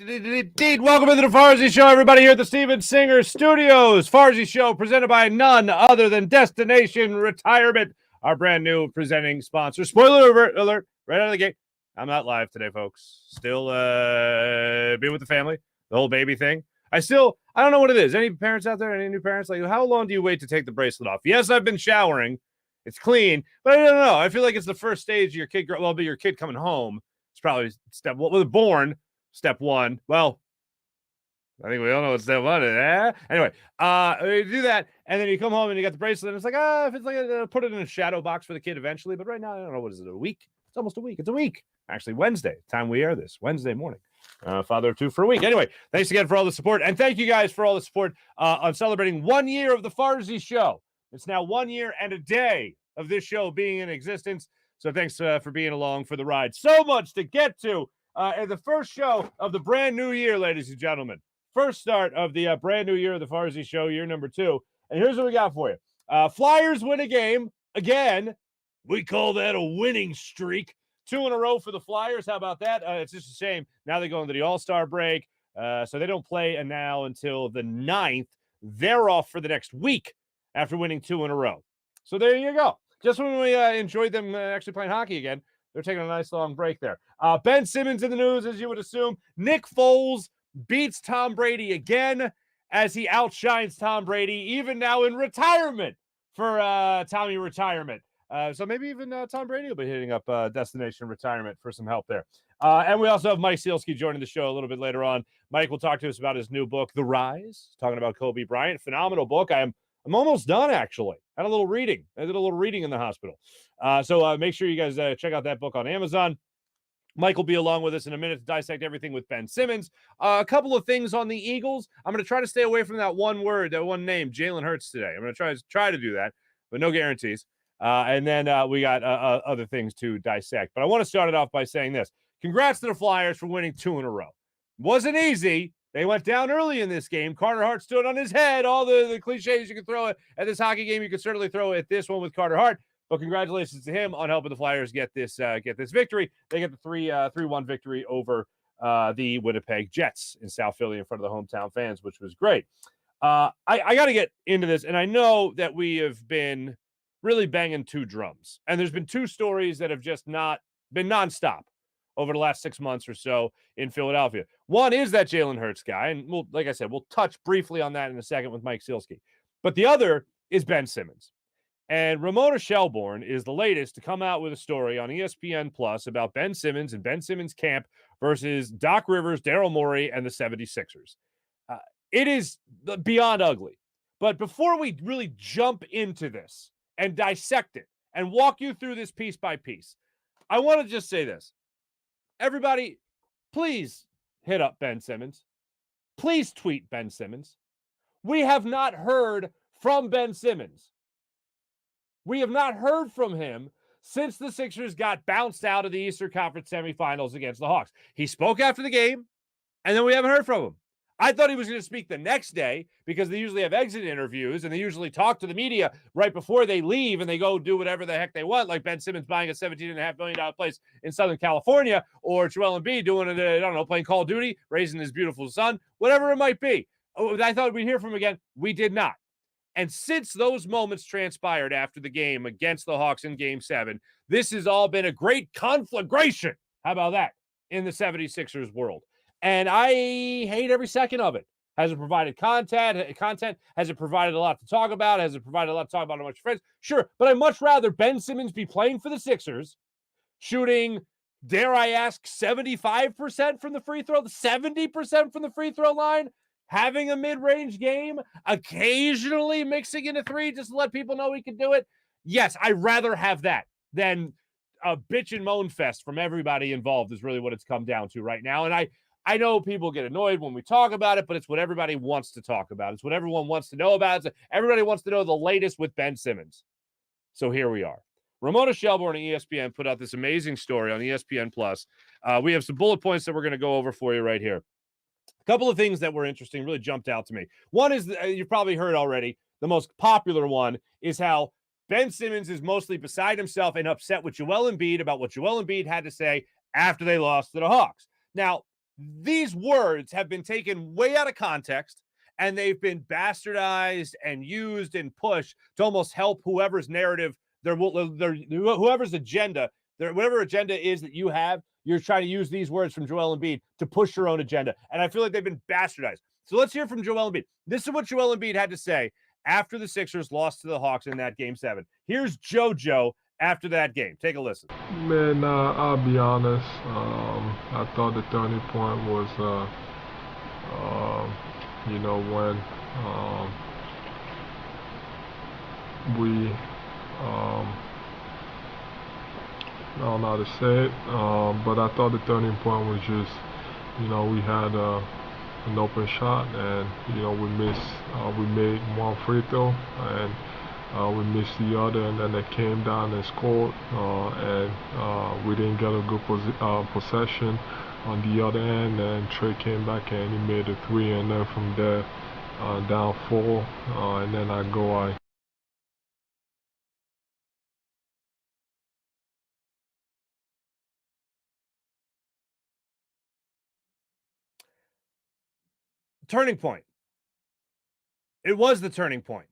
Indeed. Welcome to the Farzy Show, everybody, here at the Steven Singer Studios. Farzy Show presented by none other than Destination Retirement, our brand new presenting sponsor. Spoiler alert, right out of the gate. I'm not live today, folks. Still being with the family, the whole baby thing. I don't know what it is. Any parents out there, any new parents? Like, how long do you wait to take the bracelet off? Yes, I've been showering. It's clean, but I don't know. I feel like it's the first stage of your kid. Well, but your kid coming home. It's probably step one. Well, I think we all know what step one is. Anyway, you do that, and then you come home and you got the bracelet, and it's like, if it's like, put it in a shadow box for the kid eventually. But right now, I don't know, what is it, a week? It's almost a week. It's a week. Actually, Wednesday, time we air this, Wednesday morning. Father of two for a week. Anyway, thanks again for all the support, and thank you guys for all the support on celebrating 1 year of the Farzy Show. It's now 1 year and a day of this show being in existence. So thanks for being along for the ride. So much to get to. And the first show of the brand new year, ladies and gentlemen. First start of the brand new year of the Farzy Show, year number 2. And here's what we got for you. Flyers win a game. Again, we call that a winning streak. 2 in a row for the Flyers. How about that? It's just a shame. Now they go into the All-Star break. So they don't play now until the 9th. They're off for the next week after winning 2 in a row. So there you go. Just when we enjoyed them actually playing hockey again, they're taking a nice long break there. Ben Simmons in the news, as you would assume. Nick Foles beats Tom Brady again as he outshines Tom Brady, even now in retirement for Tommy retirement. So maybe even Tom Brady will be hitting up Destination Retirement for some help there. And we also have Mike Sielski joining the show a little bit later on. Mike will talk to us about his new book, The Rise, talking about Kobe Bryant. Phenomenal book. I'm almost done, actually. I did a little reading in the hospital. So make sure you guys check out that book on Amazon. Mike will be along with us in a minute to dissect everything with Ben Simmons. A couple of things on the Eagles. I'm going to try to stay away from that one word, that one name, Jalen Hurts, today. I'm going to try to do that, but no guarantees. And then we got other things to dissect. But I want to start it off by saying this. Congrats to the Flyers for winning 2 in a row. Wasn't easy. They went down early in this game. Carter Hart stood on his head. All the cliches you can throw at this hockey game, you can certainly throw at this one with Carter Hart. But congratulations to him on helping the Flyers get this victory. They get the 3-1 victory over the Winnipeg Jets in South Philly in front of the hometown fans, which was great. I got to get into this, and I know that we have been really banging 2 drums. And there's been 2 stories that have just not been nonstop over the last 6 months or so in Philadelphia. One is that Jalen Hurts guy, and like I said, we'll touch briefly on that in a second with Mike Sielski. But the other is Ben Simmons. And Ramona Shelbourne is the latest to come out with a story on ESPN Plus about Ben Simmons and Ben Simmons' camp versus Doc Rivers, Daryl Morey, and the 76ers. It is beyond ugly. But before we really jump into this and dissect it and walk you through this piece by piece, I want to just say this. Everybody, please hit up Ben Simmons. Please tweet Ben Simmons. We have not heard from Ben Simmons. We have not heard from him since the Sixers got bounced out of the Eastern Conference semifinals against the Hawks. He spoke after the game, and then we haven't heard from him. I thought he was going to speak the next day because they usually have exit interviews and they usually talk to the media right before they leave and they go do whatever the heck they want, like Ben Simmons buying a $17.5 million place in Southern California, or Joel Embiid doing it, I don't know, playing Call of Duty, raising his beautiful son, whatever it might be. I thought we'd hear from him again. We did not. And since those moments transpired after the game against the Hawks in Game 7, this has all been a great conflagration. How about that? In the 76ers world. And I hate every second of it. Has it provided content? Has it provided a lot to talk about? Has it provided a lot to talk about amongst friends? Sure, but I'd much rather Ben Simmons be playing for the Sixers, shooting, dare I ask, 75% from the free throw, 70% from the free throw line, having a mid-range game, occasionally mixing in a 3 just to let people know he can do it. Yes, I'd rather have that than a bitch and moan fest from everybody involved is really what it's come down to right now. And I know people get annoyed when we talk about it, but it's what everybody wants to talk about. It's what everyone wants to know about. Everybody wants to know the latest with Ben Simmons. So here we are. Ramona Shelbourne and ESPN put out this amazing story on ESPN Plus. We have some bullet points that we're going to go over for you right here. A couple of things that were interesting really jumped out to me. One is, you've probably heard already, the most popular one is how Ben Simmons is mostly beside himself and upset with Joel Embiid about what Joel Embiid had to say after they lost to the Hawks. Now, these words have been taken way out of context, and they've been bastardized and used and pushed to almost help whoever's narrative, whoever's agenda, whatever agenda is that you have, you're trying to use these words from Joel Embiid to push your own agenda. And I feel like they've been bastardized. So let's hear from Joel Embiid. This is what Joel Embiid had to say after the Sixers lost to the Hawks in that Game 7. Here's JoJo after that game. Take a listen. Man, I'll be honest. I thought the turning point was, when we, I don't know how to say it, but I thought the turning point was just, we had an open shot, and we made one free throw, and we missed the other, and then they came down and scored, and we didn't get a good possession on the other end, and Trey came back and he made a three, and then from there down 4, and then I turning point. It was the turning point.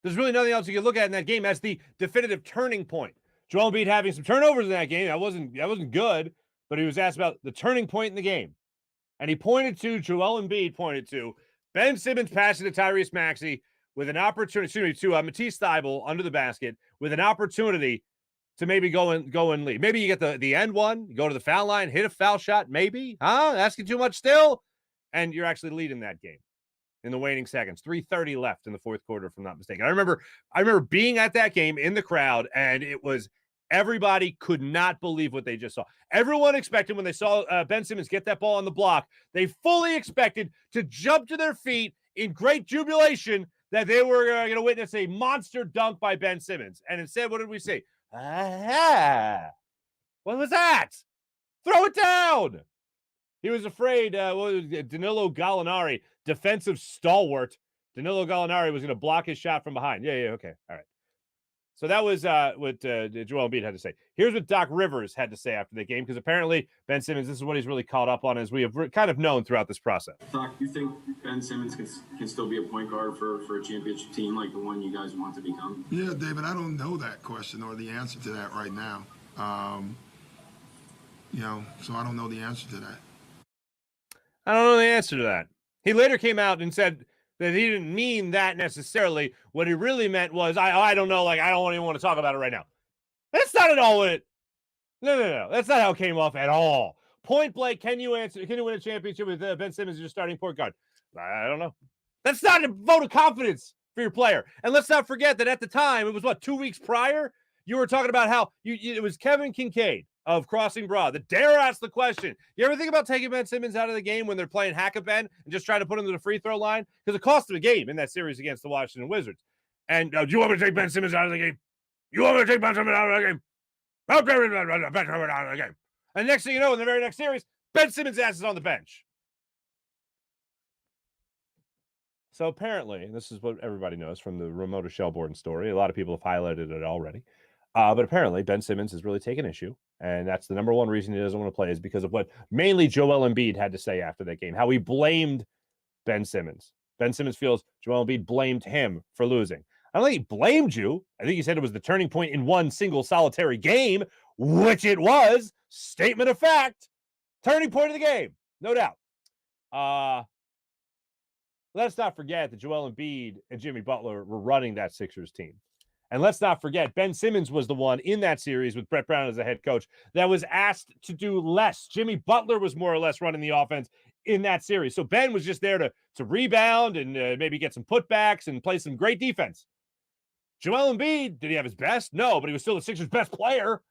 There's really nothing else you can look at in that game as the definitive turning point. Joel Embiid having some turnovers in that game. That wasn't good, but he was asked about the turning point in the game. And Joel Embiid pointed to Ben Simmons passing to Tyrese Maxey with an opportunity, to Matisse Thybulle under the basket with an opportunity to maybe go and lead. Maybe you get the end one, you go to the foul line, hit a foul shot, maybe. Asking too much still? And you're actually leading that game in the waning seconds. 3:30 left in the fourth quarter, if I'm not mistaken. I remember being at that game in the crowd, and it was everybody could not believe what they just saw. Everyone expected when they saw Ben Simmons get that ball on the block, they fully expected to jump to their feet in great jubilation that they were going to witness a monster dunk by Ben Simmons. And instead, what did we say? What was that? Throw it down. He was afraid, Danilo Gallinari, defensive stalwart. Danilo Gallinari was going to block his shot from behind. Yeah, okay. All right. So that was what Joel Embiid had to say. Here's what Doc Rivers had to say after the game, because apparently Ben Simmons, this is what he's really caught up on, as we have kind of known throughout this process. Doc, you think Ben Simmons can still be a point guard for a championship team like the one you guys want to become? Yeah, David, I don't know that question or the answer to that right now. So I don't know the answer to that. I don't know the answer to that. He later came out and said that he didn't mean that necessarily. What he really meant was, I don't know, like, I don't even want to talk about it right now. That's not at all what it. No. That's not how it came off at all. Point blank, can you win a championship with Ben Simmons as your starting point guard? I don't know. That's not a vote of confidence for your player. And let's not forget that at the time, it was 2 weeks prior, you were talking about how it was Kevin Kincaid of Crossing Broad that dare ask the question. You ever think about taking Ben Simmons out of the game when they're playing hack-a-Ben and just trying to put him to the free throw line? Because it cost them a game in that series against the Washington Wizards. And do you want me to take Ben Simmons out of the game? You want me to take Ben Simmons out of the game? Ben Simmons out of the game. And next thing you know, in the very next series, Ben Simmons' ass is on the bench. So apparently, and this is what everybody knows from the Ramona Shelbourne story, a lot of people have highlighted it already, but apparently Ben Simmons has really taken issue, and that's the number one reason he doesn't want to play, is because of what mainly Joel Embiid had to say after that game, how he blamed Ben Simmons. Ben Simmons feels Joel Embiid blamed him for losing. I don't think he blamed you. I think he said it was the turning point in one single solitary game, which it was. Statement of fact. Turning point of the game. No doubt. Let's not forget that Joel Embiid and Jimmy Butler were running that Sixers team. And let's not forget, Ben Simmons was the one in that series with Brett Brown as the head coach that was asked to do less. Jimmy Butler was more or less running the offense in that series. So Ben was just there to rebound and maybe get some putbacks and play some great defense. Joel Embiid, did he have his best? No, but he was still the Sixers' best player.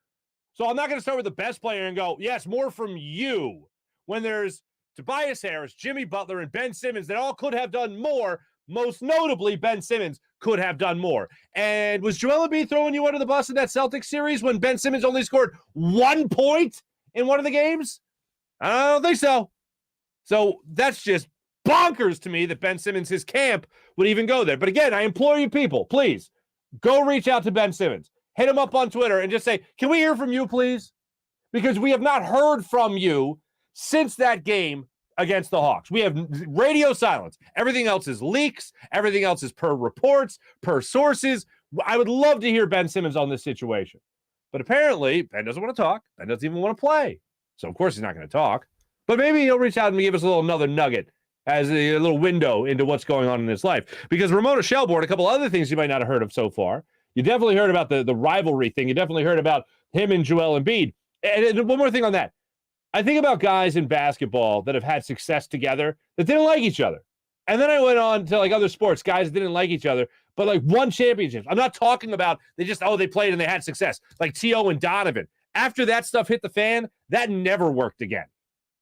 So I'm not going to start with the best player and go, yes, more from you. When there's Tobias Harris, Jimmy Butler, and Ben Simmons that all could have done more. Most notably, Ben Simmons could have done more. And was Joel Embiid throwing you under the bus in that Celtics series when Ben Simmons only scored 1 point in one of the games? I don't think so. So that's just bonkers to me that Ben Simmons, his camp, would even go there. But again, I implore you people, please, go reach out to Ben Simmons. Hit him up on Twitter and just say, can we hear from you, please? Because we have not heard from you since that game against the Hawks. We have radio silence. Everything else is leaks. Everything else is per reports, per sources. I would love to hear Ben Simmons on this situation. But apparently, Ben doesn't want to talk. Ben doesn't even want to play. So, of course, he's not going to talk. But maybe he'll reach out and give us another nugget as a little window into what's going on in his life. Because Ramona Shelbourne, a couple other things you might not have heard of so far. You definitely heard about the rivalry thing. You definitely heard about him and Joel Embiid. And one more thing on that. I think about guys in basketball that have had success together that didn't like each other. And then I went on to like other sports, guys that didn't like each other, but like won championships. I'm not talking about they played and they had success. Like T.O. and Donovan. After that stuff hit the fan, that never worked again.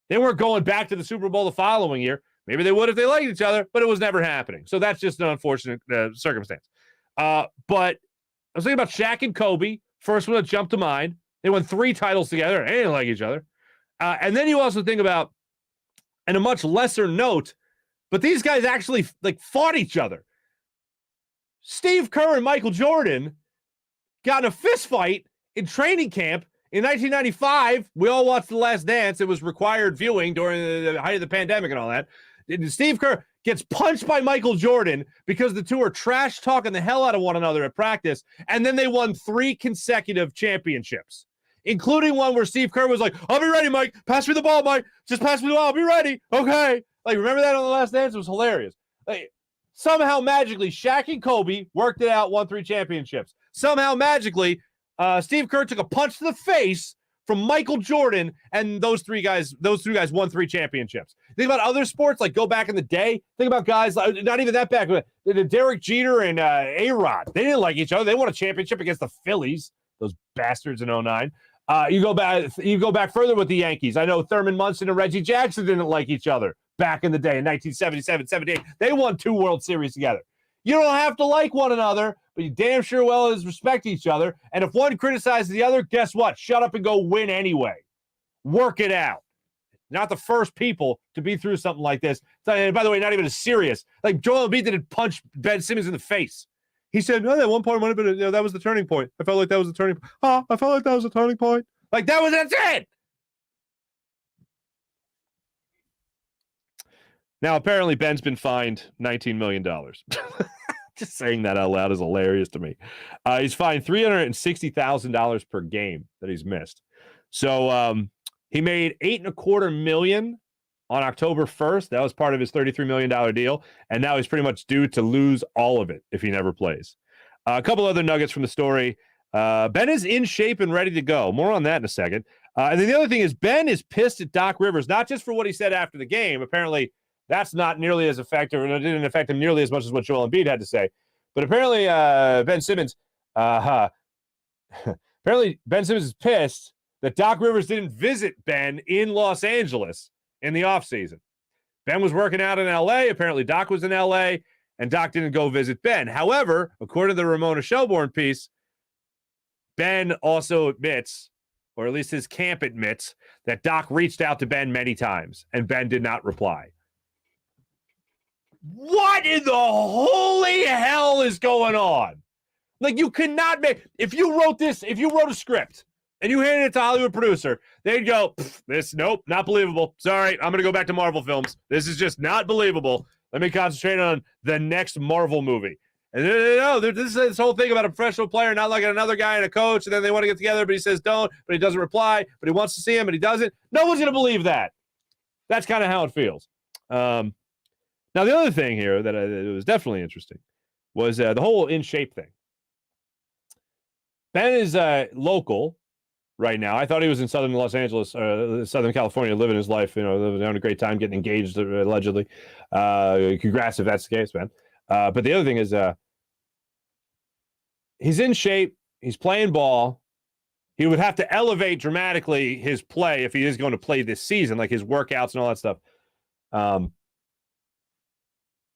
They weren't going back to the Super Bowl the following year. Maybe they would if they liked each other, but it was never happening. So that's just an unfortunate circumstance. But I was thinking about Shaq and Kobe. First one that jumped to mind. They won 3 titles together. And they didn't like each other. And then you also think about, and a much lesser note, but these guys actually like fought each other. Steve Kerr and Michael Jordan got in a fist fight in training camp in 1995. We all watched The Last Dance. It was required viewing during the height of the pandemic and all that. And Steve Kerr gets punched by Michael Jordan because the two are trash talking the hell out of one another at practice. And then they won 3 consecutive championships, including one where Steve Kerr was like, I'll be ready, Mike. Pass me the ball, Mike. Just pass me the ball. I'll be ready. Okay. Like, remember that on The Last Dance? It was hilarious. Like, somehow magically, Shaq and Kobe worked it out, won 3 championships. Somehow magically, Steve Kerr took a punch to the face from Michael Jordan, and those three guys won 3 championships. Think about other sports, like go back in the day. Think about guys, not even that back, but Derek Jeter and A-Rod. They didn't like each other. They won a championship against the Phillies, those bastards in 09. You go back further with the Yankees. I know Thurman Munson and Reggie Jackson didn't like each other back in the day in 1977, 78. They won 2 World Series together. You don't have to like one another, but you damn sure well as respect each other. And if one criticizes the other, guess what? Shut up and go win anyway. Work it out. Not the first people to be through something like this. And by the way, not even as serious. Like Joel Embiid didn't punch Ben Simmons in the face. He said, no, at one point might have been, that was the turning point. I felt like that was the turning point. I felt like that was the turning point. Like that's it. Now, apparently, Ben's been fined $19 million. Just saying that out loud is hilarious to me. He's fined $360,000 per game that he's missed. So he made $8.25 million on October 1st. That was part of his $33 million deal. And now he's pretty much due to lose all of it if he never plays. A couple other nuggets from the story. Ben is in shape and ready to go. More on that in a second. And then the other thing is Ben is pissed at Doc Rivers, not just for what he said after the game. Apparently, that's not nearly as effective, and it didn't affect him nearly as much as what Joel Embiid had to say. But apparently, Ben Simmons is pissed that Doc Rivers didn't visit Ben in Los Angeles in the offseason. Ben was working out in L.A. Apparently, Doc was in L.A., and Doc didn't go visit Ben. However, according to the Ramona Shelbourne piece, Ben also admits, or at least his camp admits, that Doc reached out to Ben many times, and Ben did not reply. What in the holy hell is going on? Like, you cannot make, if you wrote a script and you handed it to a Hollywood producer, they'd go, nope, not believable. Sorry, I'm going to go back to Marvel films. This is just not believable. Let me concentrate on the next Marvel movie. And this whole thing about a professional player not liking another guy and a coach, and then they want to get together, but he says don't, but he doesn't reply, but he wants to see him, but he doesn't. No one's going to believe that. That's kind of how it feels. Now, the other thing here that it was definitely interesting was the whole in shape thing. Ben is local right now. I thought he was in Southern Los Angeles, Southern California, living his life, having a great time, getting engaged, allegedly. Congrats if that's the case, man. But the other thing is he's in shape. He's playing ball. He would have to elevate dramatically his play if he is going to play this season, like his workouts and all that stuff.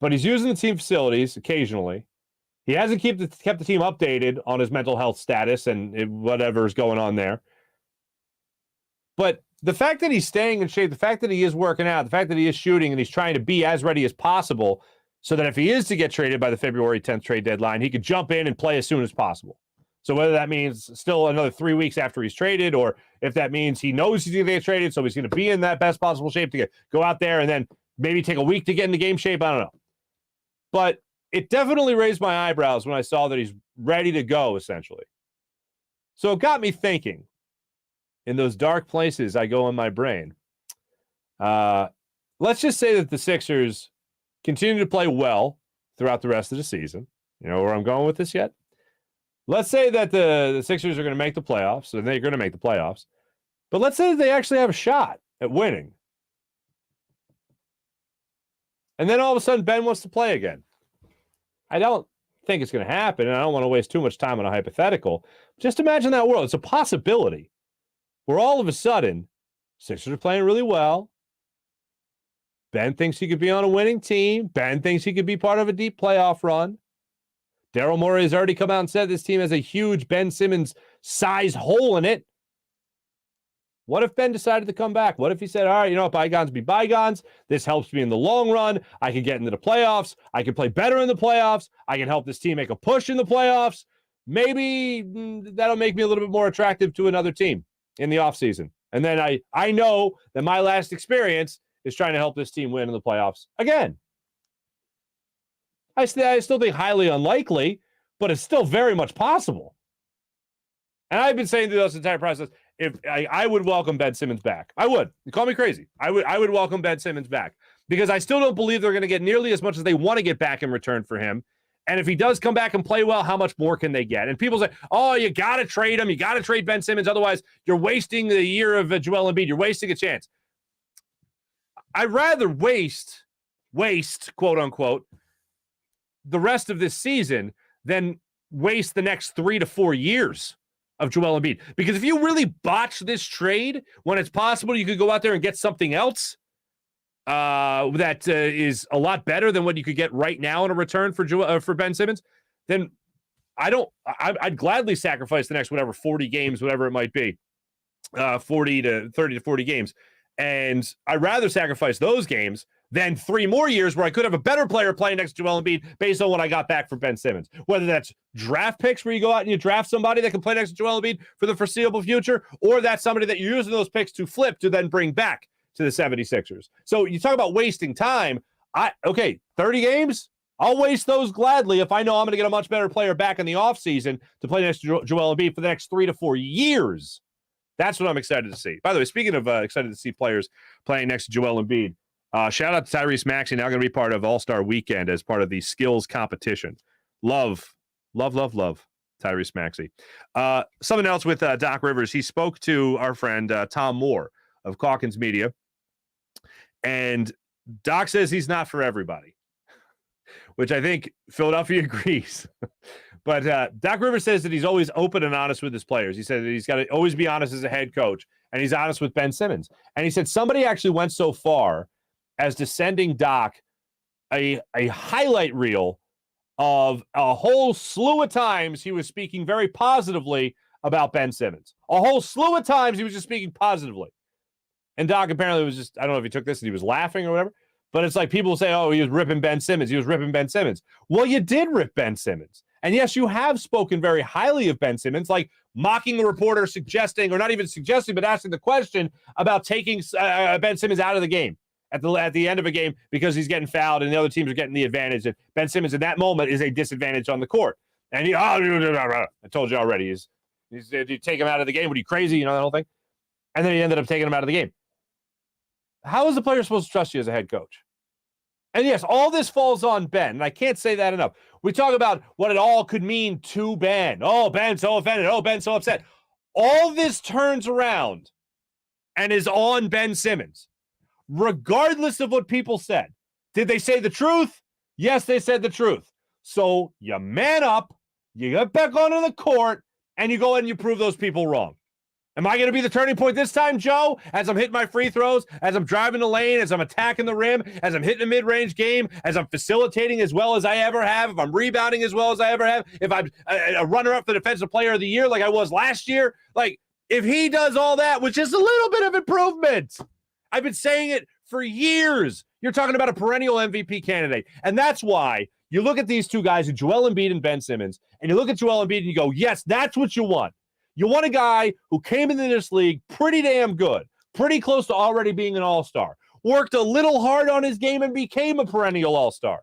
But he's using the team facilities occasionally. He hasn't kept the team updated on his mental health status and whatever's going on there. But the fact that he's staying in shape, the fact that he is working out, the fact that he is shooting and he's trying to be as ready as possible so that if he is to get traded by the February 10th trade deadline, he could jump in and play as soon as possible. So whether that means still another 3 weeks after he's traded, or if that means he knows he's going to get traded, so he's going to be in that best possible shape to go out there and then maybe take a week to get into game shape, I don't know. But it definitely raised my eyebrows when I saw that he's ready to go, essentially. So it got me thinking, in those dark places I go in my brain. Let's just say that the Sixers continue to play well throughout the rest of the season. You know where I'm going with this yet? Let's say that the Sixers are going to make the playoffs, and they're going to make the playoffs. But let's say that they actually have a shot at winning. And then all of a sudden, Ben wants to play again. I don't think it's going to happen, and I don't want to waste too much time on a hypothetical. Just imagine that world. It's a possibility where all of a sudden, Sixers are playing really well. Ben thinks he could be on a winning team. Ben thinks he could be part of a deep playoff run. Daryl Morey has already come out and said this team has a huge Ben Simmons size hole in it. What if Ben decided to come back? What if he said, all right, you know what, bygones be bygones. This helps me in the long run. I can get into the playoffs. I can play better in the playoffs. I can help this team make a push in the playoffs. Maybe that'll make me a little bit more attractive to another team in the offseason. And then I know that my last experience is trying to help this team win in the playoffs again. I still think highly unlikely, but it's still very much possible. And I've been saying through this entire process, if I would welcome Ben Simmons back. I would. You call me crazy. I would welcome Ben Simmons back because I still don't believe they're going to get nearly as much as they want to get back in return for him. And if he does come back and play well, how much more can they get? And people say, oh, you got to trade him. You got to trade Ben Simmons. Otherwise, you're wasting the year of Joel Embiid. You're wasting a chance. I'd rather waste, quote unquote, the rest of this season than waste the next 3 to 4 years of Joel Embiid. Because if you really botch this trade, when it's possible you could go out there and get something else that is a lot better than what you could get right now in a return for Ben Simmons, then I'd gladly sacrifice the next 40 games, whatever it might be, 30 to 40 games. And I'd rather sacrifice those games than 3 more years where I could have a better player playing next to Joel Embiid based on what I got back for Ben Simmons. Whether that's draft picks where you go out and you draft somebody that can play next to Joel Embiid for the foreseeable future, or that's somebody that you're using those picks to flip to then bring back to the 76ers. So you talk about wasting time. 30 games? I'll waste those gladly if I know I'm going to get a much better player back in the offseason to play next to Joel Embiid for the next 3 to 4 years. That's what I'm excited to see. By the way, speaking of excited to see players playing next to Joel Embiid, shout out to Tyrese Maxey, now going to be part of All-Star Weekend as part of the skills competition. Love Tyrese Maxey. Something else with Doc Rivers. He spoke to our friend Tom Moore of Calkins Media, and Doc says he's not for everybody, which I think Philadelphia agrees. But Doc Rivers says that he's always open and honest with his players. He said that he's got to always be honest as a head coach, and he's honest with Ben Simmons. And he said somebody actually went so far as to sending Doc a highlight reel of a whole slew of times he was speaking very positively about Ben Simmons. A whole slew of times he was just speaking positively. And Doc apparently was just, I don't know if he took this and he was laughing or whatever, but it's like people say, oh, he was ripping Ben Simmons. He was ripping Ben Simmons. Well, you did rip Ben Simmons. And yes, you have spoken very highly of Ben Simmons, like mocking the reporter, suggesting, or not even suggesting, but asking the question about taking Ben Simmons out of the game at the end of a game because he's getting fouled and the other teams are getting the advantage. And Ben Simmons in that moment is a disadvantage on the court. And I told you already, you take him out of the game. What are you, crazy? You know, that whole thing. And then he ended up taking him out of the game. How is the player supposed to trust you as a head coach? And yes, all this falls on Ben, and I can't say that enough. We talk about what it all could mean to Ben. Oh, Ben's so offended. Oh, Ben's so upset. All this turns around and is on Ben Simmons, regardless of what people said. Did they say the truth? Yes, they said the truth. So you man up, you get back onto the court, and you go ahead and you prove those people wrong. Am I going to be the turning point this time, Joe? As I'm hitting my free throws, as I'm driving the lane, as I'm attacking the rim, as I'm hitting a mid-range game, as I'm facilitating as well as I ever have, if I'm rebounding as well as I ever have, if I'm a runner-up for Defensive Player of the Year like I was last year, like if he does all that, which is a little bit of improvement, I've been saying it for years. You're talking about a perennial MVP candidate. And that's why You look at these two guys, Joel Embiid and Ben Simmons, and you look at Joel Embiid and you go, yes, that's what you want. You want a guy who came into this league pretty damn good, pretty close to already being an all-star, worked a little hard on his game and became a perennial all-star.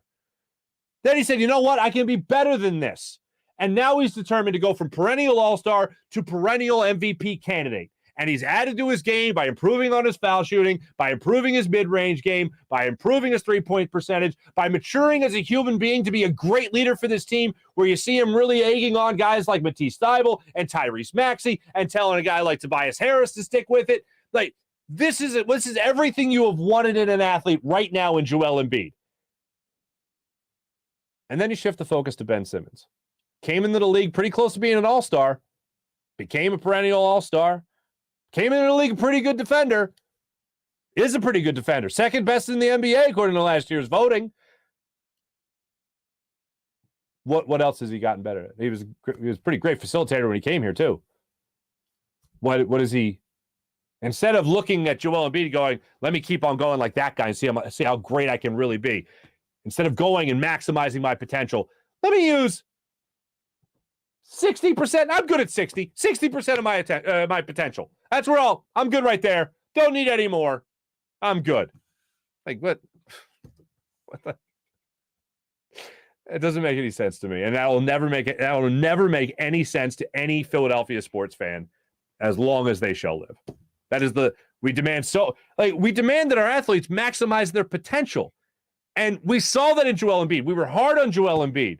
Then he said, you know what? I can be better than this. And now he's determined to go from perennial all-star to perennial MVP candidate. And he's added to his game by improving on his foul shooting, by improving his mid-range game, by improving his three-point percentage, by maturing as a human being to be a great leader for this team, where you see him really egging on guys like Matisse Thybulle and Tyrese Maxey and telling a guy like Tobias Harris to stick with it. Like, this is everything you have wanted in an athlete right now in Joel Embiid. And then you shift the focus to Ben Simmons. Came into the league pretty close to being an all-star, became a perennial all-star, came into the league a pretty good defender, is a pretty good defender, second best in the NBA according to last year's voting. What else has he gotten better at? He was a pretty great facilitator when he came here too. What is he? Instead of looking at Joel Embiid going, let me keep on going like that guy and see how great I can really be. Instead of going and maximizing my potential, let me use 60%. I'm good at 60% of my potential. That's where I'm good right there. Don't need any more. I'm good. Like, what the? It doesn't make any sense to me. And that will never make any sense to any Philadelphia sports fan as long as they shall live. That is we demand that our athletes maximize their potential. And we saw that in Joel Embiid. We were hard on Joel Embiid.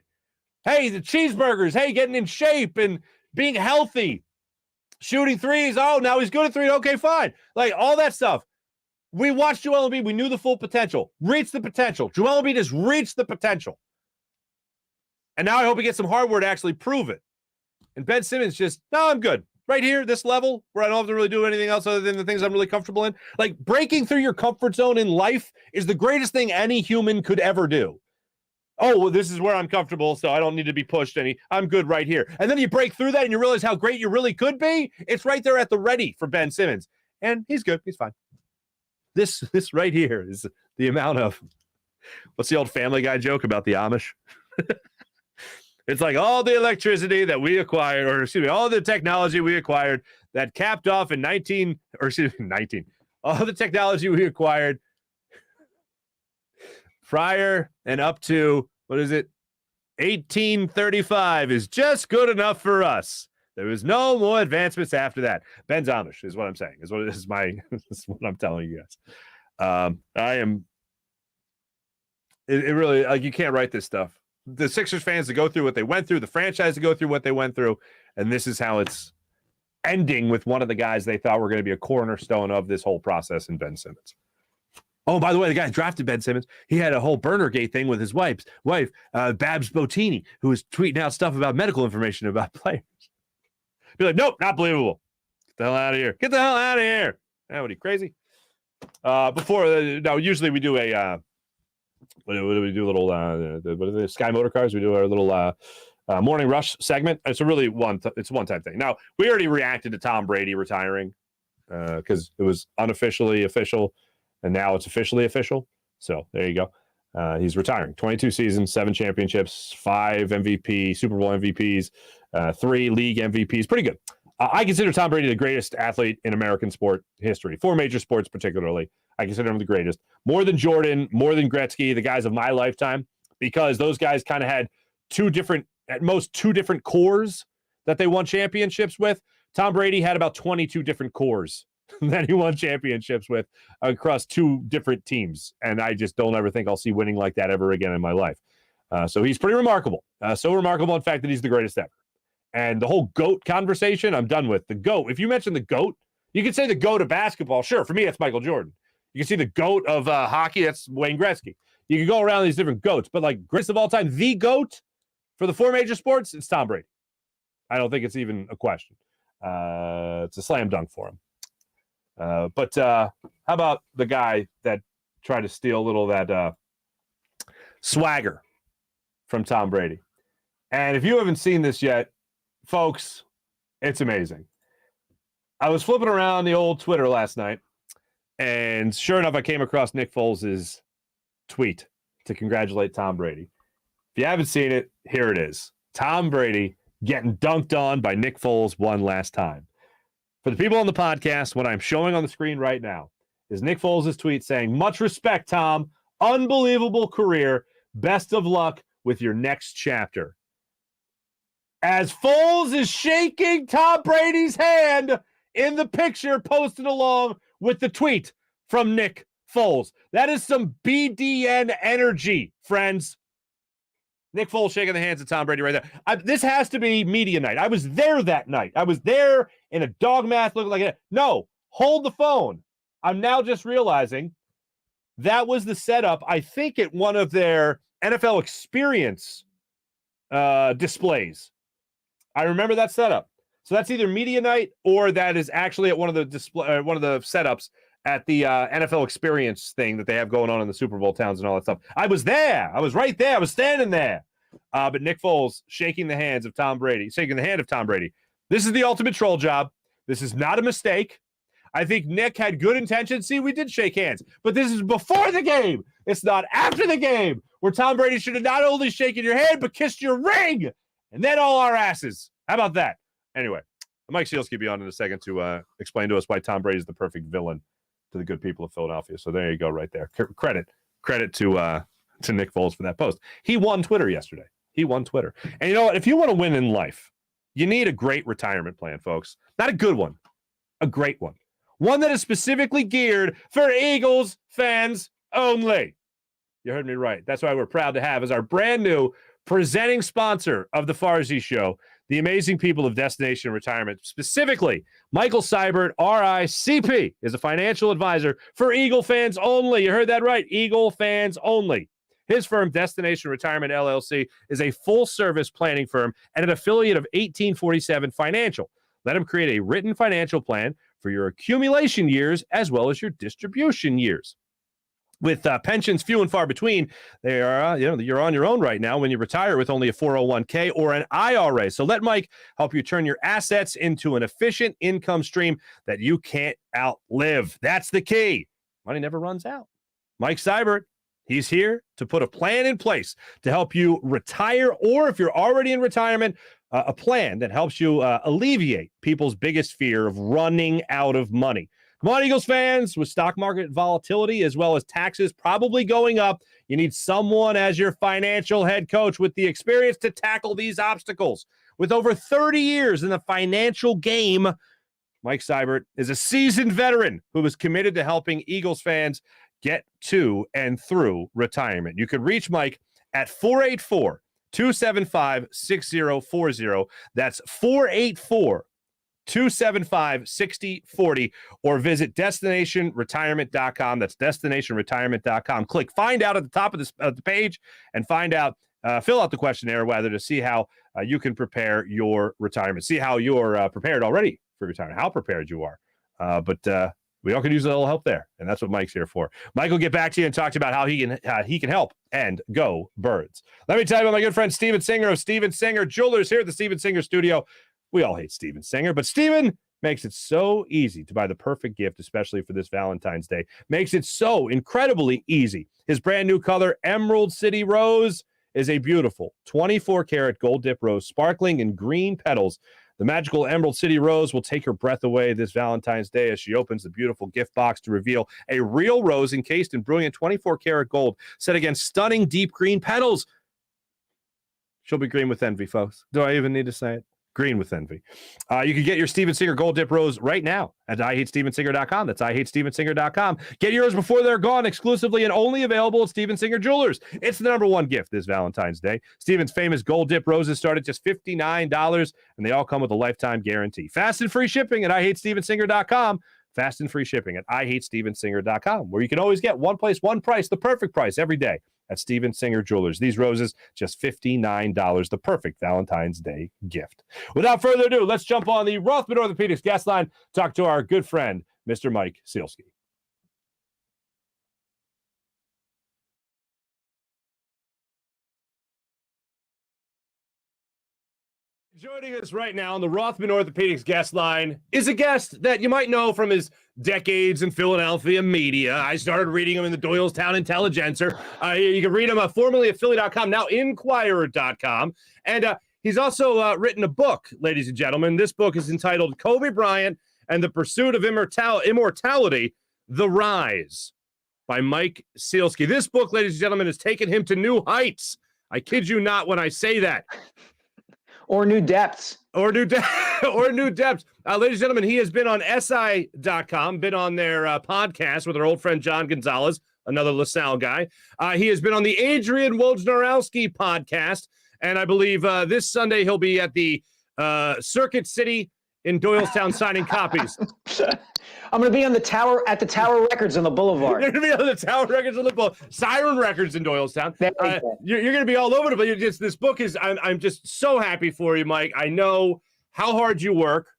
Hey, the cheeseburgers. Hey, getting in shape and being healthy. Shooting threes. Oh, now he's good at three. Okay, fine. Like, all that stuff. We watched Joel Embiid. We knew the full potential. Reached the potential. Joel Embiid has reached the potential. And now I hope he gets some hardware to actually prove it. And Ben Simmons no, I'm good. Right here, this level, where I don't have to really do anything else other than the things I'm really comfortable in. Like, breaking through your comfort zone in life is the greatest thing any human could ever do. Oh, well, this is where I'm comfortable, so I don't need to be pushed any. I'm good right here. And then you break through that and you realize how great you really could be. It's right there at the ready for Ben Simmons. And he's good. He's fine. This right here is the amount of, what's the old Family Guy joke about the Amish? It's like all the electricity that we acquired, all the technology we acquired that capped off in all the technology we acquired prior and up to, 1835 is just good enough for us. There was no more advancements after that. Ben's Amish is what I'm saying, is what I'm telling you guys. It really, like, you can't write this stuff. The Sixers fans to go through what they went through, the franchise to go through what they went through, and this is how it's ending with one of the guys they thought were going to be a cornerstone of this whole process in Ben Simmons. Oh, by the way, the guy who drafted Ben Simmons, he had a whole Burnergate thing with his wife, Babs Botini, who was tweeting out stuff about medical information about players. Be like, nope, not believable. Get the hell out of here. Get the hell out of here. What are you, crazy? Usually we do a... What do we do? A little the Sky Motor Cars. We do our little morning rush segment. It's a really it's a one-time thing. Now, we already reacted to Tom Brady retiring because it was unofficially official, and now it's officially official. So there you go. He's retiring. 22 seasons, 7 championships, 5 MVP, Super Bowl MVPs, 3 league MVPs. Pretty good. I consider Tom Brady the greatest athlete in American sport history, 4 major sports particularly. I consider him the greatest. More than Jordan, more than Gretzky, the guys of my lifetime, because those guys kind of had at most two different cores that they won championships with. Tom Brady had about 22 different cores that he won championships with across 2 different teams. And I just don't ever think I'll see winning like that ever again in my life. So he's pretty remarkable. So remarkable, in fact, that he's the greatest ever. And the whole GOAT conversation, I'm done with. The GOAT, if you mention the GOAT, you could say the GOAT of basketball. Sure, for me, it's Michael Jordan. You can see the GOAT of hockey, that's Wayne Gretzky. You can go around these different GOATs, but like greatest of all time, the GOAT for the 4 major sports, it's Tom Brady. I don't think it's even a question. It's a slam dunk for him. But how about the guy that tried to steal a little of that swagger from Tom Brady? And if you haven't seen this yet, folks, it's amazing. I was flipping around the old Twitter last night, and sure enough, I came across Nick Foles' tweet to congratulate Tom Brady. If you haven't seen it, here it is. Tom Brady getting dunked on by Nick Foles one last time. For the people on the podcast, what I'm showing on the screen right now is Nick Foles' tweet saying, "Much respect, Tom. Unbelievable career. Best of luck with your next chapter." As Foles is shaking Tom Brady's hand in the picture posted along with the tweet from Nick Foles. That is some BDN energy, friends. Nick Foles shaking the hands of Tom Brady right there. This has to be media night. I was there that night. I was there in a dog mask looking like it. No, hold the phone. I'm now just realizing that was the setup, I think, at one of their NFL experience displays. I remember that setup. So that's either media night or that is actually at one of the setups at the NFL experience thing that they have going on in the Super Bowl towns and all that stuff. I was there. I was right there. I was standing there. But Nick Foles shaking the hand of Tom Brady. This is the ultimate troll job. This is not a mistake. I think Nick had good intentions. See, we did shake hands, but this is before the game. It's not after the game, where Tom Brady should have not only shaken your hand, but kissed your ring, and then all our asses. How about that? Anyway, Mike Sielski will be on in a second to explain to us why Tom Brady is the perfect villain to the good people of Philadelphia. So there you go, right there. Credit to Nick Foles for that post. He won Twitter yesterday. And you know what? If you want to win in life, you need a great retirement plan, folks. Not a good one, a great one. One that is specifically geared for Eagles fans only. You heard me right. That's why we're proud to have as our brand new presenting sponsor of the Farzy Show, the amazing people of Destination Retirement, specifically Michael Seibert, RICP, is a financial advisor for Eagle fans only. You heard that right, Eagle fans only. His firm, Destination Retirement LLC, is a full-service planning firm and an affiliate of 1847 Financial. Let him create a written financial plan for your accumulation years as well as your distribution years. With pensions few and far between, they are, you're on your own right now when you retire with only a 401k or an IRA. So let Mike help you turn your assets into an efficient income stream that you can't outlive. That's the key. Money never runs out. Mike Seibert, he's here to put a plan in place to help you retire, or if you're already in retirement, a plan that helps you alleviate people's biggest fear of running out of money. Come on, Eagles fans, with stock market volatility as well as taxes probably going up, you need someone as your financial head coach with the experience to tackle these obstacles. With over 30 years in the financial game, Mike Seibert is a seasoned veteran who is committed to helping Eagles fans get to and through retirement. You could reach Mike at 484-275-6040. That's 484-275-6040, or visit destinationretirement.com. That's destinationretirement.com. Click find out at the top of the page and find out, fill out the questionnaire whether to see how you can prepare your retirement. See how you're prepared already for retirement, how prepared you are. But we all could use a little help there, and that's what Mike's here for. Mike will get back to you and talk about how he can help, and go Birds. Let me tell you about my good friend Steven Singer of Steven Singer Jewelers here at the Steven Singer Studio. We all hate Steven Singer, but Steven makes it so easy to buy the perfect gift, especially for this Valentine's Day. Makes it so incredibly easy. His brand new color, Emerald City Rose, is a beautiful 24-karat gold dip rose, sparkling in green petals. The magical Emerald City Rose will take her breath away this Valentine's Day as she opens the beautiful gift box to reveal a real rose encased in brilliant 24-karat gold set against stunning deep green petals. She'll be green with envy, folks. Do I even need to say it? Green with envy. You can get your Steven Singer Gold Dip Rose right now at IHateStevenSinger.com. That's IHateStevenSinger.com. Get yours before they're gone, exclusively and only available at Steven Singer Jewelers. It's the #1 gift this Valentine's Day. Steven's famous Gold Dip Roses start at just $59, and they all come with a lifetime guarantee. Fast and free shipping at IHateStevenSinger.com. Fast and free shipping at IHateStevenSinger.com, where you can always get one place, one price, the perfect price every day at Steven Singer Jewelers. These roses, just $59, the perfect Valentine's Day gift. Without further ado, let's jump on the Rothman Orthopaedics guest line, talk to our good friend, Mr. Mike Sielski. Joining us right now on the Rothman Orthopaedics guest line is a guest that you might know from his decades in Philadelphia media. I started reading him in the Doylestown Intelligencer. You can read him formerly at Philly.com, now Inquirer.com. And he's also written a book, ladies and gentlemen. This book is entitled Kobe Bryant and the Pursuit of Immortality, The Rise, by Mike Sielski. This book, ladies and gentlemen, has taken him to new heights. I kid you not when I say that. Or new depths. Or new depths. Ladies and gentlemen, he has been on SI.com, been on their podcast with our old friend John Gonzalez, another LaSalle guy. He has been on the Adrian Wojnarowski podcast, and I believe this Sunday he'll be at the Circuit City in Doylestown signing copies. I'm going to be on the Tower Records on the Boulevard. You're going to be on the Tower Records on the Boulevard. Siren Records in Doylestown. You're going to be all over it, but this book is, I'm just so happy for you, Mike. I know how hard you work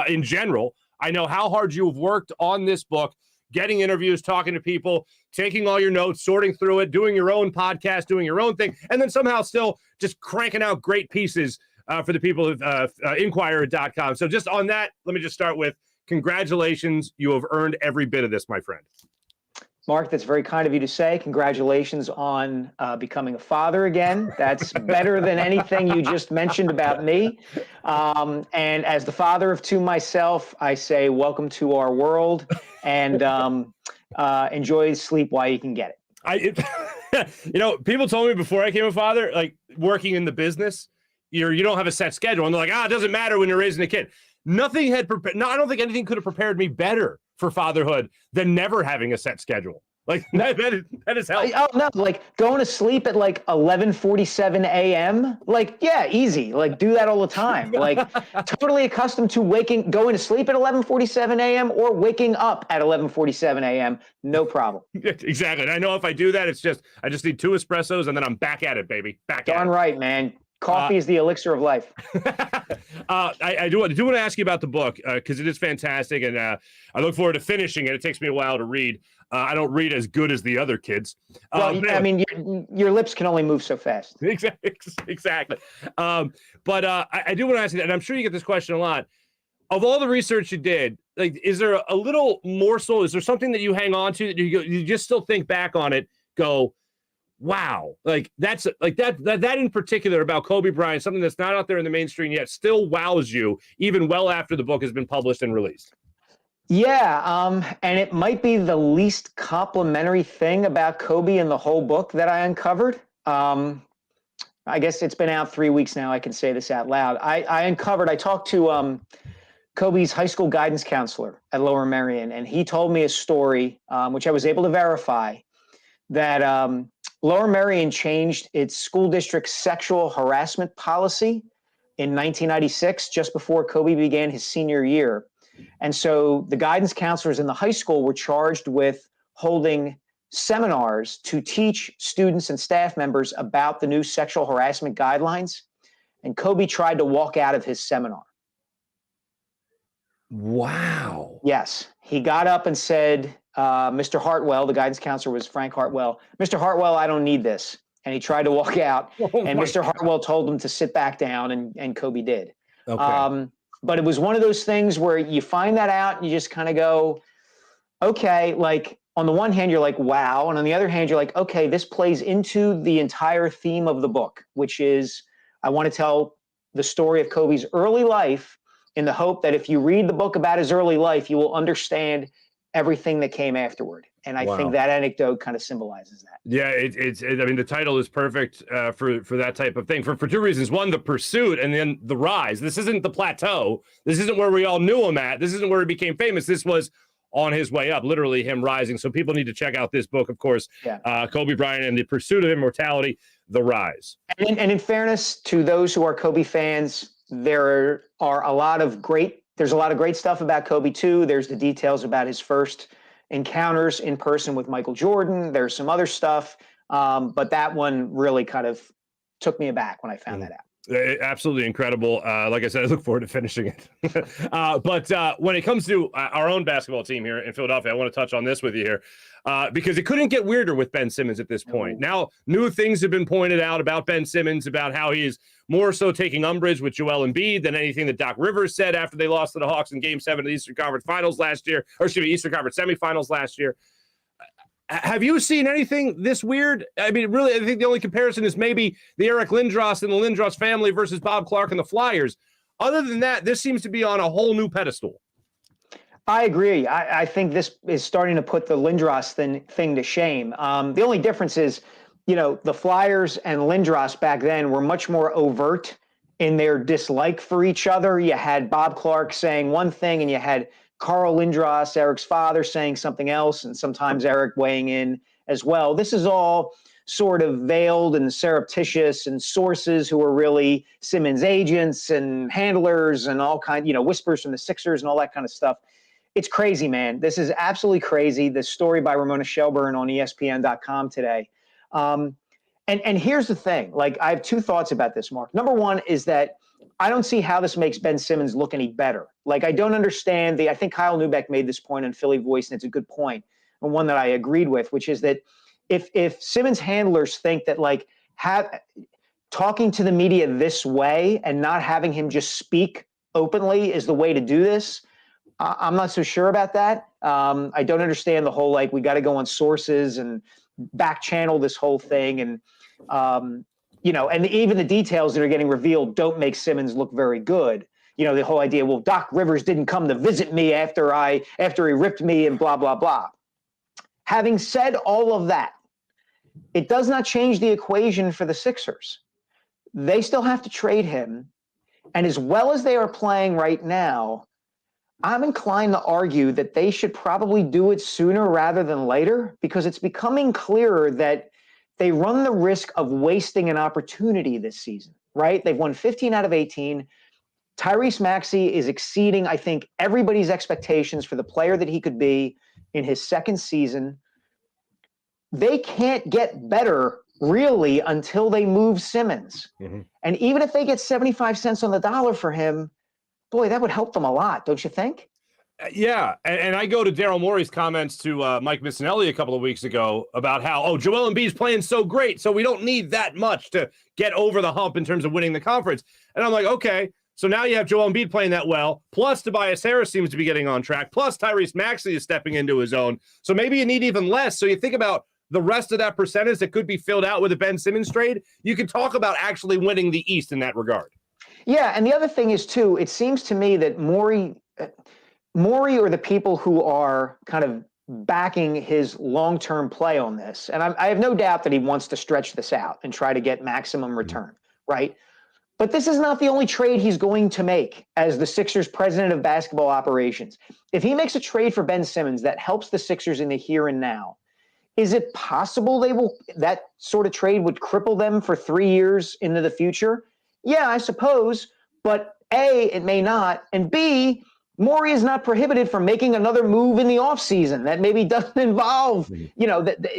in general. I know how hard you have worked on this book, getting interviews, talking to people, taking all your notes, sorting through it, doing your own podcast, doing your own thing, and then somehow still just cranking out great pieces for the people of Inquirer.com. So just on that, let me just start with congratulations. You have earned every bit of this, my friend. Mark, that's very kind of you to say. Congratulations on becoming a father again. That's better than anything you just mentioned about me. And as the father of two myself, I say welcome to our world and enjoy sleep while you can get it. People told me before I became a father, like working in the business, you don't have a set schedule. And they're like, it doesn't matter when you're raising a kid. Nothing had prepared. No, I don't think anything could have prepared me better for fatherhood than never having a set schedule. Like that is hell. Oh no, like going to sleep at like 11:47 a.m. Like, yeah, easy. Like do that all the time. Like totally accustomed to going to sleep at 11:47 a.m. or waking up at 11:47 a.m. No problem. Exactly. And I know if I do that, I just need 2 espressos and then I'm back at it, baby. Back at it. Darn right, man. Coffee is the elixir of life. I do want to ask you about the book because it is fantastic, and I look forward to finishing it. It takes me a while to read. I don't read as good as the other kids. Well, I mean, your lips can only move so fast. Exactly. But I do want to ask you, and I'm sure you get this question a lot. Of all the research you did, like, is there a little morsel? Is there something that you hang on to that you just still think back on it, go, wow, like that in particular about Kobe Bryant, something that's not out there in the mainstream yet, still wows you even well after the book has been published and released? Yeah, and it might be the least complimentary thing about Kobe in the whole book that I uncovered. I guess it's been out 3 weeks now. I can say this out loud. I talked to Kobe's high school guidance counselor at Lower Merion, and he told me a story, which I was able to verify, that Lower Merion changed its school district's sexual harassment policy in 1996, just before Kobe began his senior year. And so the guidance counselors in the high school were charged with holding seminars to teach students and staff members about the new sexual harassment guidelines. And Kobe tried to walk out of his seminar. Wow. Yes. He got up and said, Mr. Hartwell, the guidance counselor was Frank Hartwell. Mr. Hartwell, I don't need this. And he tried to walk out. And Mr. Hartwell told him to sit back down, and Kobe did. Okay. But it was one of those things where you find that out and you just kind of go, okay, like on the one hand, you're like, wow. And on the other hand, you're like, okay, this plays into the entire theme of the book, which is I want to tell the story of Kobe's early life in the hope that if you read the book about his early life, you will understand everything that came afterward. And I think that anecdote kind of symbolizes that. Yeah, I mean, the title is perfect for that type of thing for 2 reasons. One, the pursuit, and then the rise. This isn't the plateau. This isn't where we all knew him at. This isn't where he became famous. This was on his way up, literally him rising. So people need to check out this book, of course, Kobe Bryant and the Pursuit of Immortality, The Rise. And in fairness to those who are Kobe fans, there's a lot of great stuff about Kobe too. There's the details about his first encounters in person with Michael Jordan. There's some other stuff, but that one really kind of took me aback when I found that out. Absolutely incredible. Like I said, I look forward to finishing it. But when it comes to our own basketball team here in Philadelphia, I want to touch on this with you here because it couldn't get weirder with Ben Simmons at this point. Now, new things have been pointed out about Ben Simmons, about how he is more so taking umbrage with Joel Embiid than anything that Doc Rivers said after they lost to the Hawks in Game 7 of the Eastern Conference Finals last year, or excuse me, Eastern Conference semifinals last year. Have you seen anything this weird? I mean, really, I think the only comparison is maybe the Eric Lindros and the Lindros family versus Bob Clark and the Flyers. Other than that, this seems to be on a whole new pedestal. I agree. I think this is starting to put the Lindros thing to shame. The only difference is, the Flyers and Lindros back then were much more overt in their dislike for each other. You had Bob Clark saying one thing, and you had Carl Lindros, Eric's father, saying something else, and sometimes Eric weighing in as well. This is all sort of veiled and surreptitious, and sources who are really Simmons agents and handlers and all whispers from the Sixers and all that kind of stuff. It's crazy, man. This is absolutely crazy. This story by Ramona Shelburne on ESPN.com today. And here's the thing. Like, I have two thoughts about this, Mark. Number one is that I don't see how this makes Ben Simmons look any better. Like, I don't understand I think Kyle Neubeck made this point on Philly Voice, and it's a good point, and one that I agreed with, which is that if Simmons handlers think that talking to the media this way and not having him just speak openly is the way to do this, I'm not so sure about that. I don't understand the whole, we got to go on sources and back channel this whole thing. And, and even the details that are getting revealed don't make Simmons look very good. The whole idea, well, Doc Rivers didn't come to visit me after he ripped me and blah, blah, blah. Having said all of that, it does not change the equation for the Sixers. They still have to trade him. And as well as they are playing right now, I'm inclined to argue that they should probably do it sooner rather than later, because it's becoming clearer that they run the risk of wasting an opportunity this season, right? They've won 15 out of 18. Tyrese Maxey is exceeding, I think, everybody's expectations for the player that he could be in his second season. They can't get better, really, until they move Simmons. Mm-hmm. And even if they get 75 cents on the dollar for him, boy, that would help them a lot, don't you think? Yeah, and I go to Daryl Morey's comments to Mike Missinelli a couple of weeks ago about how, Joel Embiid's playing so great, so we don't need that much to get over the hump in terms of winning the conference. And I'm like, okay, so now you have Joel Embiid playing that well, plus Tobias Harris seems to be getting on track, plus Tyrese Maxey is stepping into his own. So maybe you need even less. So you think about the rest of that percentage that could be filled out with a Ben Simmons trade. You can talk about actually winning the East in that regard. Yeah, and the other thing is, too, it seems to me that Morey or the people who are kind of backing his long-term play on this, and I have no doubt that he wants to stretch this out and try to get maximum return, right? But this is not the only trade he's going to make as the Sixers president of basketball operations. If he makes a trade for Ben Simmons that helps the Sixers in the here and now, is it possible that sort of trade would cripple them for 3 years into the future? Yeah, I suppose. But A, it may not. And B, Morey is not prohibited from making another move in the offseason that maybe doesn't involve,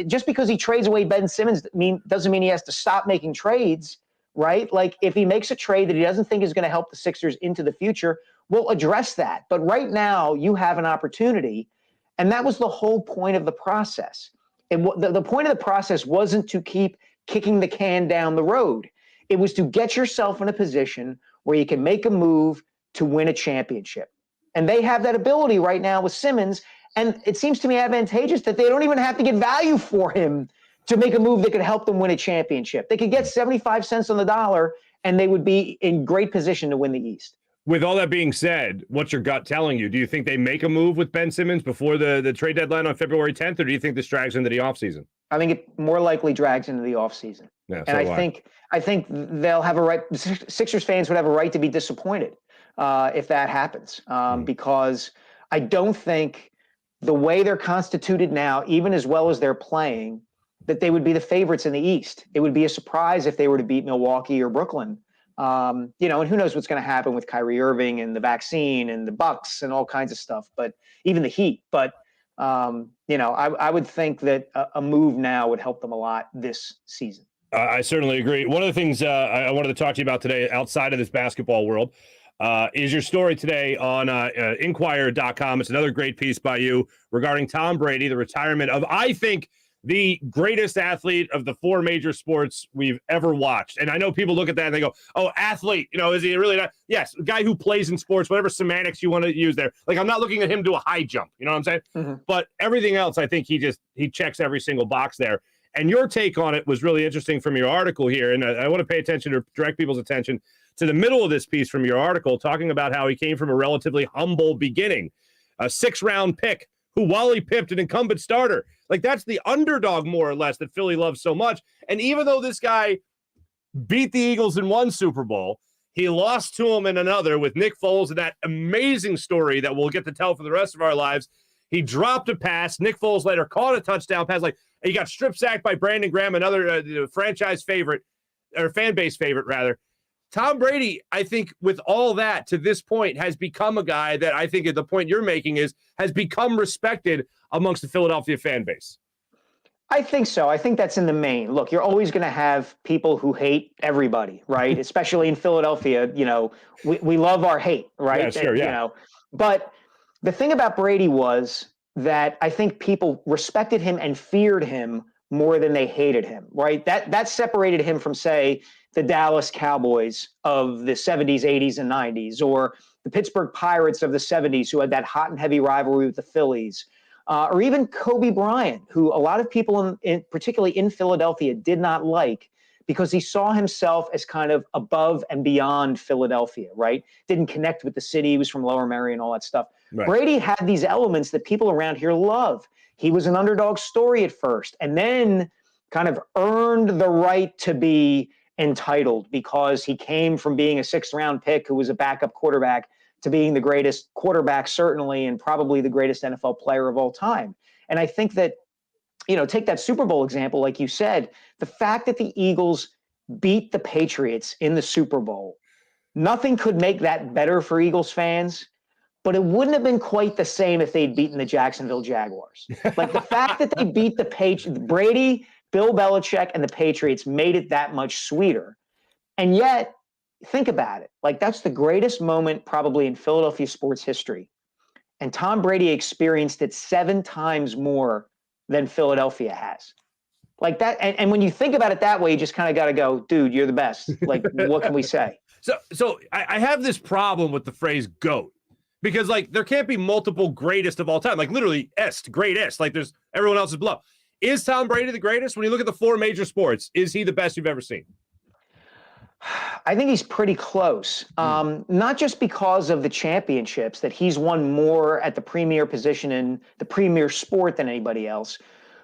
just because he trades away Ben Simmons doesn't mean he has to stop making trades, right? Like, if he makes a trade that he doesn't think is going to help the Sixers into the future, we'll address that. But right now, you have an opportunity, and that was the whole point of the process. And the point of the process wasn't to keep kicking the can down the road. It was to get yourself in a position where you can make a move to win a championship. And they have that ability right now with Simmons. And it seems to me advantageous that they don't even have to get value for him to make a move that could help them win a championship. They could get 75 cents on the dollar, and they would be in great position to win the East. With all that being said, what's your gut telling you? Do you think they make a move with Ben Simmons before the trade deadline on February 10th, or do you think this drags into the offseason? I think it more likely drags into the offseason. Yeah, and I think they'll have a right. Sixers fans would have a right to be disappointed if that happens, because I don't think the way they're constituted now, even as well as they're playing, that they would be the favorites in the East. It would be a surprise if they were to beat Milwaukee or Brooklyn. And who knows what's going to happen with Kyrie Irving and the vaccine and the Bucks and all kinds of stuff, but even the Heat. But, I would think that a move now would help them a lot this season. I certainly agree. One of the things I wanted to talk to you about today outside of this basketball world is your story today on Inquirer.com. It's another great piece by you regarding Tom Brady, the retirement of, I think, the greatest athlete of the four major sports we've ever watched. And I know people look at that and they go, oh, athlete, is he really not? Yes, a guy who plays in sports, whatever semantics you want to use there. Like, I'm not looking at him do a high jump, you know what I'm saying? Mm-hmm. But everything else, I think he checks every single box there. And your take on it was really interesting from your article here. And I want to pay attention or direct people's attention to the middle of this piece from your article, talking about how he came from a relatively humble beginning, a 6th-round pick who Wally pipped an incumbent starter. Like, that's the underdog, more or less, that Philly loves so much. And even though this guy beat the Eagles in one Super Bowl, he lost to him in another with Nick Foles and that amazing story that we'll get to tell for the rest of our lives. He dropped a pass. Nick Foles later caught a touchdown pass. Like, he got strip sacked by Brandon Graham, another franchise favorite, or fan base favorite, rather. Tom Brady, I think, with all that to this point, has become a guy that I think at the point you're making has become respected amongst the Philadelphia fan base. I think so. I think that's in the main. Look, you're always going to have people who hate everybody, right? Especially in Philadelphia, we love our hate, right? Yeah, sure, yeah. But the thing about Brady was that I think people respected him and feared him more than they hated him, right? That separated him from, say, the Dallas Cowboys of the 70s, 80s, and 90s, or the Pittsburgh Pirates of the 70s, who had that hot and heavy rivalry with the Phillies, or even Kobe Bryant, who a lot of people, particularly in Philadelphia, did not like because he saw himself as kind of above and beyond Philadelphia, right? Didn't connect with the city. He was from Lower Merion and all that stuff. Right. Brady had these elements that people around here love. He was an underdog story at first, and then kind of earned the right to be entitled because he came from being a 6th-round pick who was a backup quarterback to being the greatest quarterback, certainly, and probably the greatest NFL player of all time. And I think that, take that Super Bowl example, like you said, the fact that the Eagles beat the Patriots in the Super Bowl, nothing could make that better for Eagles fans, but it wouldn't have been quite the same if they'd beaten the Jacksonville Jaguars. Like, the fact that they beat the Patriots, Brady, Bill Belichick, and the Patriots made it that much sweeter. And yet, think about it. Like, that's the greatest moment probably in Philadelphia sports history. And Tom Brady experienced it 7 times more than Philadelphia has. Like that. And when you think about it that way, you just kind of got to go, dude, you're the best. Like, what can we say? So I have this problem with the phrase GOAT. Because, like, there can't be multiple greatest of all time. Like, literally, greatest. Like, there's everyone else is below. Is Tom Brady the greatest? When you look at the 4 major sports, is he the best you've ever seen? I think he's pretty close. Not just because of the championships, that he's won more at the premier position in the premier sport than anybody else,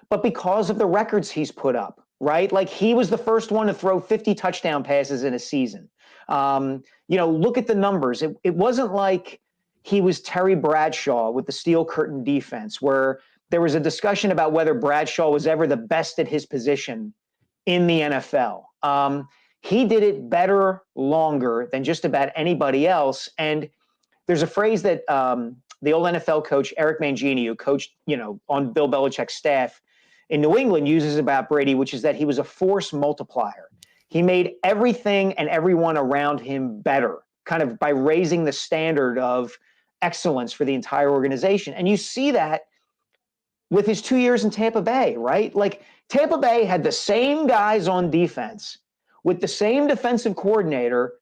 but because of the records he's put up, right? Like, he was the first one to throw 50 touchdown passes in a season. Look at the numbers. It wasn't like he was Terry Bradshaw with the Steel Curtain defense, where there was a discussion about whether Bradshaw was ever the best at his position in the NFL. He did it better, longer than just about anybody else. And there's a phrase that the old NFL coach, Eric Mangini, who coached, on Bill Belichick's staff in New England, uses about Brady, which is that he was a force multiplier. He made everything and everyone around him better, kind of by raising the standard of excellence for the entire organization. And you see that with his 2 years in Tampa Bay, right? Like, Tampa Bay had the same guys on defense with the same defensive coordinator,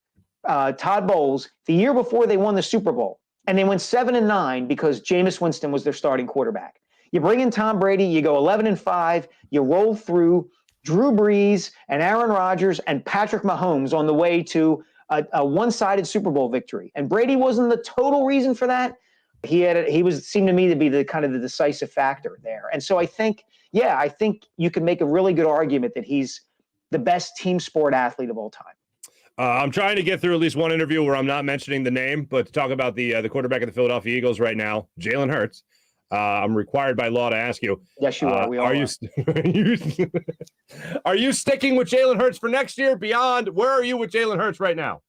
Todd Bowles, the year before they won the Super Bowl. And they went 7-9 because Jameis Winston was their starting quarterback. You bring in Tom Brady, you go 11-5, you roll through Drew Brees and Aaron Rodgers and Patrick Mahomes on the way to a one-sided Super Bowl victory. And Brady wasn't the total reason for that. He seemed to me to be the kind of the decisive factor there. And so I think you can make a really good argument that he's the best team sport athlete of all time. I'm trying to get through at least one interview where I'm not mentioning the name, but to talk about the quarterback of the Philadelphia Eagles right now, Jalen Hurts. I'm required by law to ask you. Yes, you are. We all are. Are you sticking with Jalen Hurts for next year, beyond? Where are you with Jalen Hurts right now?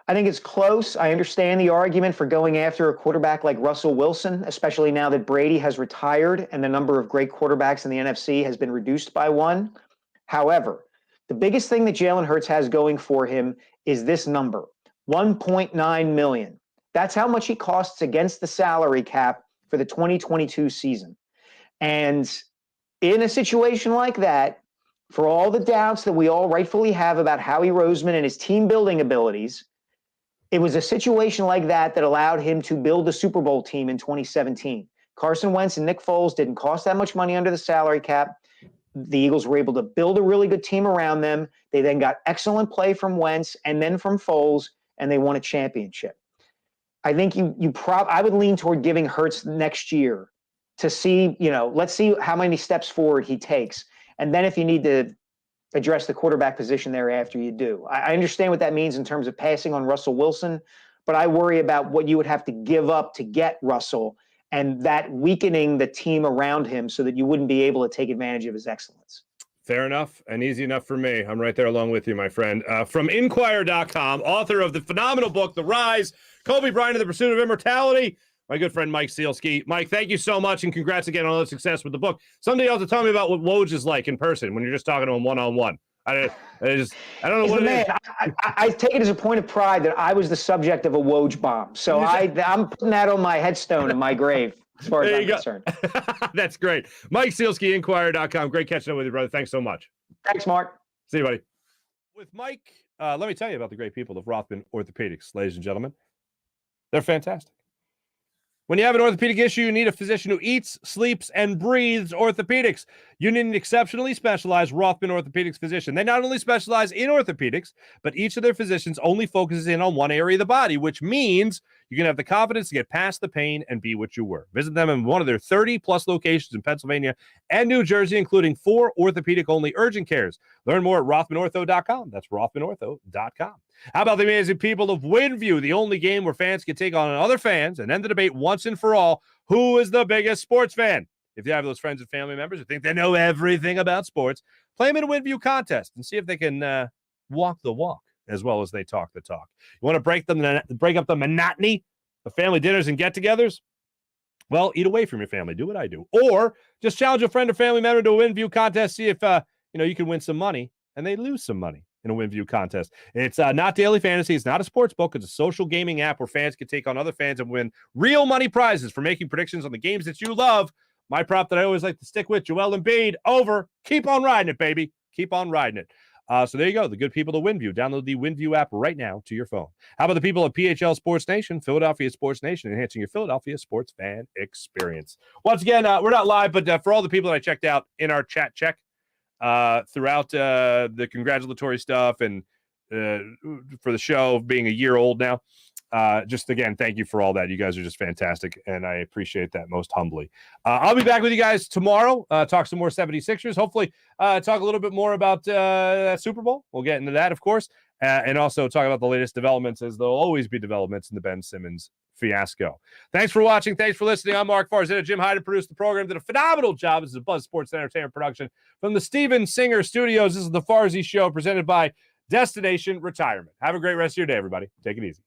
I think it's close. I understand the argument for going after a quarterback like Russell Wilson, especially now that Brady has retired and the number of great quarterbacks in the NFC has been reduced by one. However, The biggest thing that Jalen Hurts has going for him is this number, $1.9 million. That's how much he costs against the salary cap for the 2022 season. And in a situation like that, for all the doubts that we all rightfully have about Howie Roseman and his team building abilities, it was a situation like that allowed him to build a Super Bowl team in 2017. Carson Wentz and Nick Foles didn't cost that much money under the salary cap. The Eagles were able to build a really good team around them. They then got excellent play from Wentz and then from Foles, and they won a championship. I think I would lean toward giving Hurts next year to see, let's see how many steps forward he takes. And then if you need to address the quarterback position thereafter, you do. I understand what that means in terms of passing on Russell Wilson, but I worry about what you would have to give up to get Russell and that weakening the team around him so that you wouldn't be able to take advantage of his excellence. Fair enough and easy enough for me. I'm right there along with you, my friend. From Inquirer.com, author of the phenomenal book, The Rise, Kobe Bryant and the Pursuit of Immortality, my good friend Mike Sielski. Mike, thank you so much, and congrats again on all the success with the book. Someday you'll have to tell me about what Woj is like in person when you're just talking to him one-on-one. I don't know what it is. I take it as a point of pride that I was the subject of a Woj bomb. So I'm putting that on my headstone in my grave, as far as I'm concerned. That's great. Mike Sielski, Inquirer.com. Great catching up with you, brother. Thanks so much. Thanks, Marc. See you, buddy. With Mike, let me tell you about the great people of Rothman Orthopaedics, ladies and gentlemen. They're fantastic. When you have an orthopedic issue, you need a physician who eats, sleeps, and breathes orthopedics. You need an exceptionally specialized Rothman Orthopaedics physician. They not only specialize in orthopedics, but each of their physicians only focuses in on one area of the body, which means you can have the confidence to get past the pain and be what you were. Visit them in one of their 30-plus locations in Pennsylvania and New Jersey, including 4 orthopedic-only urgent cares. Learn more at RothmanOrtho.com. That's RothmanOrtho.com. How about the amazing people of WinView, the only game where fans can take on other fans and end the debate once and for all, who is the biggest sports fan? If you have those friends and family members who think they know everything about sports, play them in a WinView contest and see if they can walk the walk as well as they talk the talk. You want to break up the monotony of family dinners and get-togethers? Well, eat away from your family. Do what I do. Or just challenge a friend or family member to a WinView contest. See if you can win some money and they lose some money in a WinView contest. It's not daily fantasy. It's not a sports book. It's a social gaming app where fans can take on other fans and win real money prizes for making predictions on the games that you love. My prop that I always like to stick with, Joel Embiid, over. Keep on riding it, baby. Keep on riding it. So there you go. The good people of WinView. Download the WinView app right now to your phone. How about the people of PHL Sports Nation, Philadelphia Sports Nation, enhancing your Philadelphia sports fan experience. Once again, we're not live, but for all the people that I checked out in our chat check throughout the congratulatory stuff and for the show being a year old now, just again, thank you for all that. You guys are just fantastic, and I appreciate that most humbly. I'll be back with you guys tomorrow, talk some more 76ers, hopefully talk a little bit more about Super Bowl. We'll get into that, of course, and also talk about the latest developments, as there'll always be developments in the Ben Simmons fiasco. Thanks for watching. Thanks for listening. I'm Marc Farzy. Jim Hyden produced the program, did a phenomenal job. This is a Buzz Sports Entertainment production from the Steven Singer Studios. This is the Farzy Show presented by Destination Retirement. Have a great rest of your day, everybody. Take it easy.